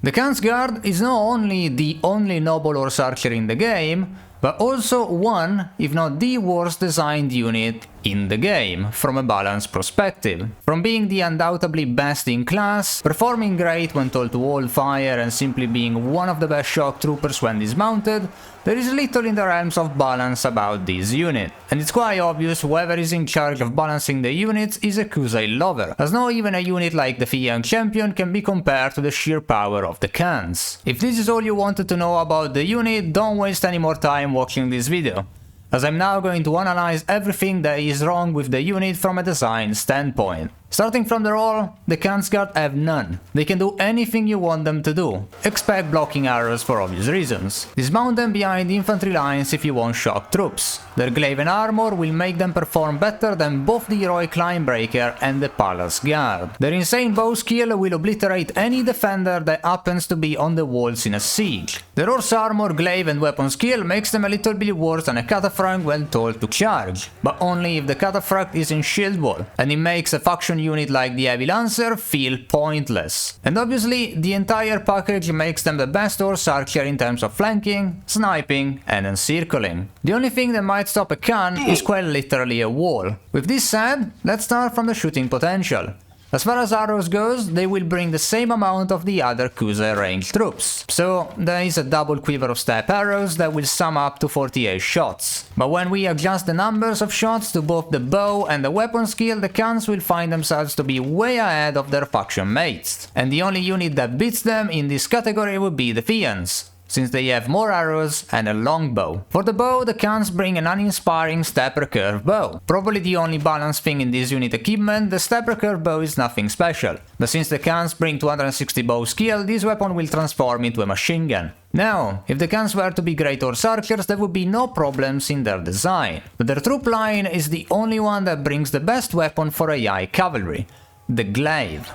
The Khan's Guard is not only the only noble horse archer in the game, but also one, if not the worst designed unit in the game, from a balance perspective. From being the undoubtedly best in class, performing great when told to hold fire and simply being one of the best shock troopers when dismounted, there is little in the realms of balance about this unit. And it's quite obvious whoever is in charge of balancing the units is a Khuzait lover, as not even a unit like the Lyon champion can be compared to the sheer power of the Khans. If this is all you wanted to know about the unit, don't waste any more time watching this video, as I'm now going to analyze everything that is wrong with the unit from a design standpoint. Starting from the roll, the Khan's Guard have none. They can do anything you want them to do, except blocking arrows for obvious reasons. Dismount them behind infantry lines if you want shock troops. Their glaive and armor will make them perform better than both the heroic line breaker and the Palace Guard. Their insane bow skill will obliterate any defender that happens to be on the walls in a siege. Their horse armor, glaive and weapon skill makes them a little bit worse than a cataphracts when told to charge, but only if the cataphracts is in shield wall, and it makes a faction unit like the Heavy Lancer feel pointless. And obviously, the entire package makes them the best horse archer in terms of flanking, sniping and encircling. The only thing that might stop a Khan is quite literally a wall. With this said, let's start from the shooting potential. As far as arrows goes, they will bring the same amount of the other Khuzait ranged troops. So there is a double quiver of step arrows that will sum up to 48 shots. But when we adjust the numbers of shots to both the bow and the weapon skill, the Khans will find themselves to be way ahead of their faction mates. And the only unit that beats them in this category would be the Fians, since they have more arrows and a longbow. For the bow, the Khans bring an uninspiring step recurve bow. Probably the only balanced thing in this unit equipment, the step recurve bow is nothing special, but since the Khans bring 260 bow skill, this weapon will transform into a machine gun. Now, if the Khans were to be great horse archers, there would be no problems in their design, but their troop line is the only one that brings the best weapon for AI cavalry, the glaive.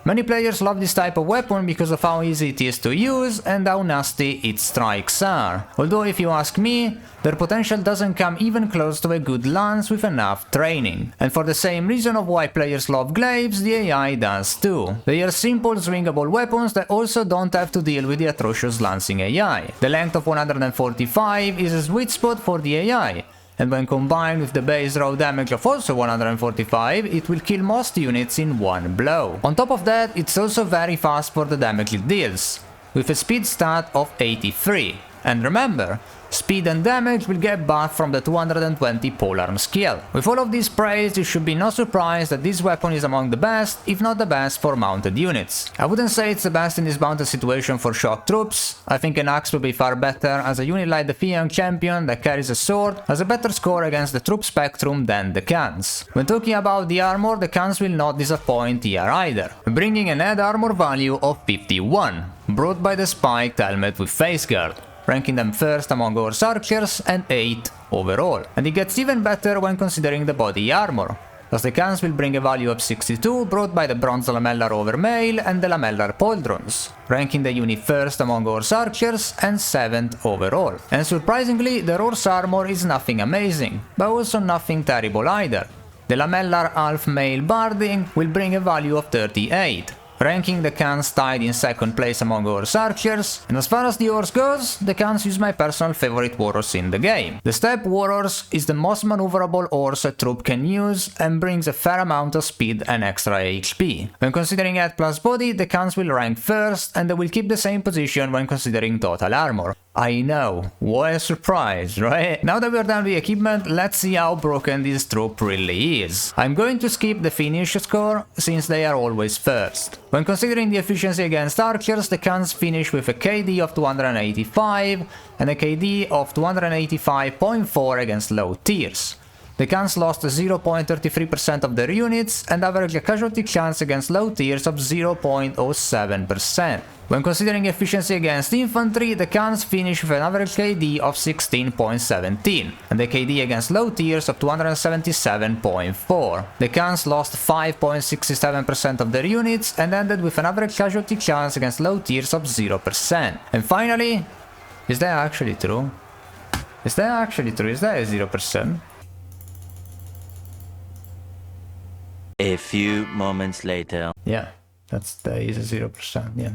Many players love this type of weapon because of how easy it is to use and how nasty its strikes are. Although if you ask me, their potential doesn't come even close to a good lance with enough training. And for the same reason of why players love glaives, the AI does too. They are simple swingable weapons that also don't have to deal with the atrocious lancing AI. The length of 145 is a sweet spot for the AI, and when combined with the base raw damage of also 145, it will kill most units in one blow. On top of that, it's also very fast for the damage it deals, with a speed stat of 83. And remember, speed and damage will get buffed from the 220 polearm skill. With all of this praise, you should be no surprised that this weapon is among the best, if not the best, for mounted units. I wouldn't say it's the best in this mounted situation for shock troops. I think an axe would be far better, as a unit like the Lyon champion that carries a sword has a better score against the troop spectrum than the Khans. When talking about the armor, the Khans will not disappoint here either, bringing an head armor value of 51, brought by the spiked helmet with face guard, ranking them first among horse archers and 8 overall. And it gets even better when considering the body armor, as the Khans will bring a value of 62 brought by the bronze lamellar overmail and the lamellar pauldrons, ranking the unit first among horse archers and 7th overall. And surprisingly, their horse armor is nothing amazing, but also nothing terrible either. The lamellar half mail barding will bring a value of 38, ranking the Khans tied in second place among horse archers, and as far as the horse goes, the Khans is my personal favorite warhorse in the game. The steppe warhorse is the most maneuverable horse a troop can use and brings a fair amount of speed and extra HP. When considering head plus body, the Khans will rank first, and they will keep the same position when considering total armor. I know, what a surprise, right? Now that we're done with the equipment, let's see how broken this troop really is. I'm going to skip the finish score, since they are always first. When considering the efficiency against archers, the Khans finish with a KD of 285 and a KD of 285.4 against low tiers. The Khans lost 0.33% of their units and average a casualty chance against low tiers of 0.07%. When considering efficiency against infantry, the Khans finish with an average KD of 16.17 and the KD against low tiers of 277.4. The Khans lost 5.67% of their units and ended with an average casualty chance against low tiers of 0%. And finally, is that actually true? Is that actually true? Is that a 0%? A few moments later. Yeah, that is a 0%, yeah.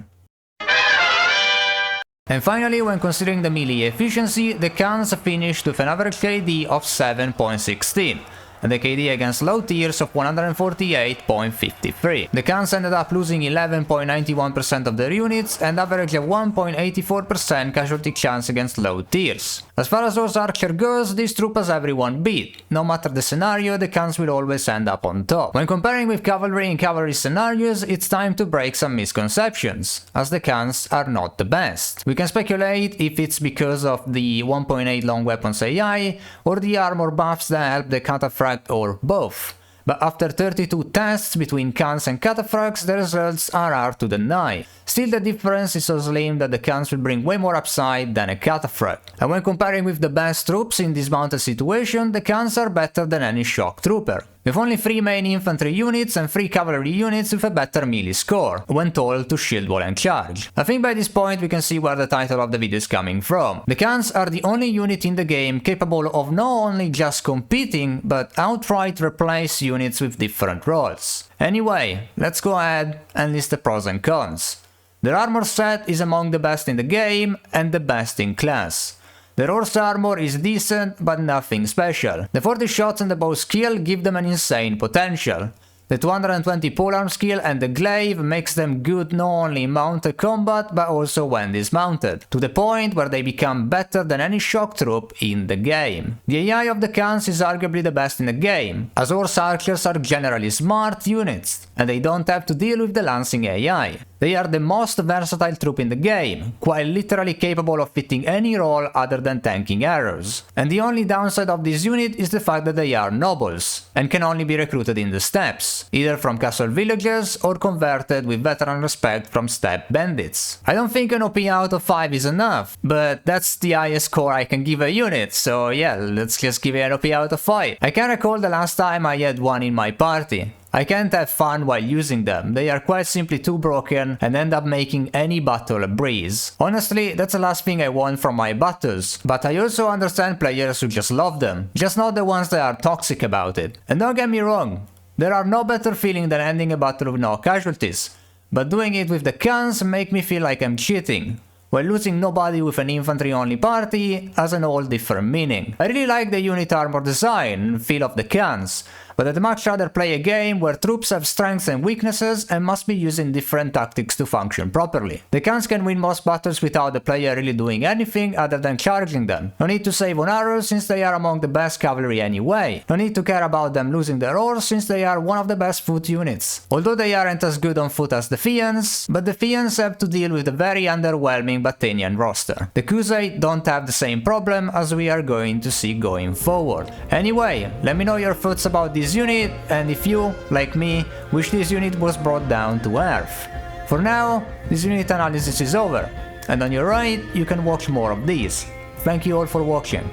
And finally, when considering the melee efficiency, the Khans finished with an average KD of 7.16. And the KD against low tiers of 148.53. The Khans ended up losing 11.91% of their units and averaged a 1.84% casualty chance against low tiers. As far as Horse Archer goes, this troop has everyone beat. No matter the scenario, the Khans will always end up on top. When comparing with cavalry in cavalry scenarios, it's time to break some misconceptions, as the Khans are not the best. We can speculate if it's because of the 1.8 long weapons AI, or the armor buffs that help the cataphract, or both. But after 32 tests between Khans and cataphracts, the results are hard to deny. Still, the difference is so slim that the Khans will bring way more upside than a cataphract. And when comparing with the best troops in this mounted situation, the Khans are better than any shock trooper, with only 3 main infantry units and 3 cavalry units with a better melee score, when told to shield wall and charge. I think by this point we can see where the title of the video is coming from. The Khans are the only unit in the game capable of not only just competing, but outright replace units with different roles. Anyway, let's go ahead and list the pros and cons. Their armor set is among the best in the game and the best in class. Their horse armor is decent, but nothing special. The 40 shots and the bow skill give them an insane potential. The 220 polearm skill and the glaive makes them good not only in mounted combat, but also when dismounted, to the point where they become better than any shock troop in the game. The AI of the Khans is arguably the best in the game, as horse archers are generally smart units, and they don't have to deal with the lancing AI. They are the most versatile troop in the game, quite literally capable of fitting any role other than tanking arrows. And the only downside of this unit is the fact that they are nobles, and can only be recruited in the steppes, either from castle villages or converted with veteran respect from steppe bandits. I don't think an OP out of 5 is enough, but that's the highest score I can give a unit, so yeah, let's just give it an OP out of 5. I can't recall the last time I had one in my party. I can't have fun while using them, they are quite simply too broken and end up making any battle a breeze. Honestly, that's the last thing I want from my battles, but I also understand players who just love them, just not the ones that are toxic about it. And don't get me wrong, there are no better feeling than ending a battle with no casualties, but doing it with the Khans make me feel like I'm cheating, while losing nobody with an infantry only party has an all different meaning. I really like the unit armor design and feel of the Khans, but I'd much rather play a game where troops have strengths and weaknesses and must be using different tactics to function properly. The Khans can win most battles without the player really doing anything other than charging them. No need to save on arrows since they are among the best cavalry anyway. No need to care about them losing their horse since they are one of the best foot units. Although they aren't as good on foot as the Fians, but the Fians have to deal with a very underwhelming Battanian roster. The Khuzait don't have the same problem as we are going to see going forward. Anyway, let me know your thoughts about this unit, and if you, like me, wish this unit was brought down to earth. For now, this unit analysis is over, and on your right you can watch more of these. Thank you all for watching.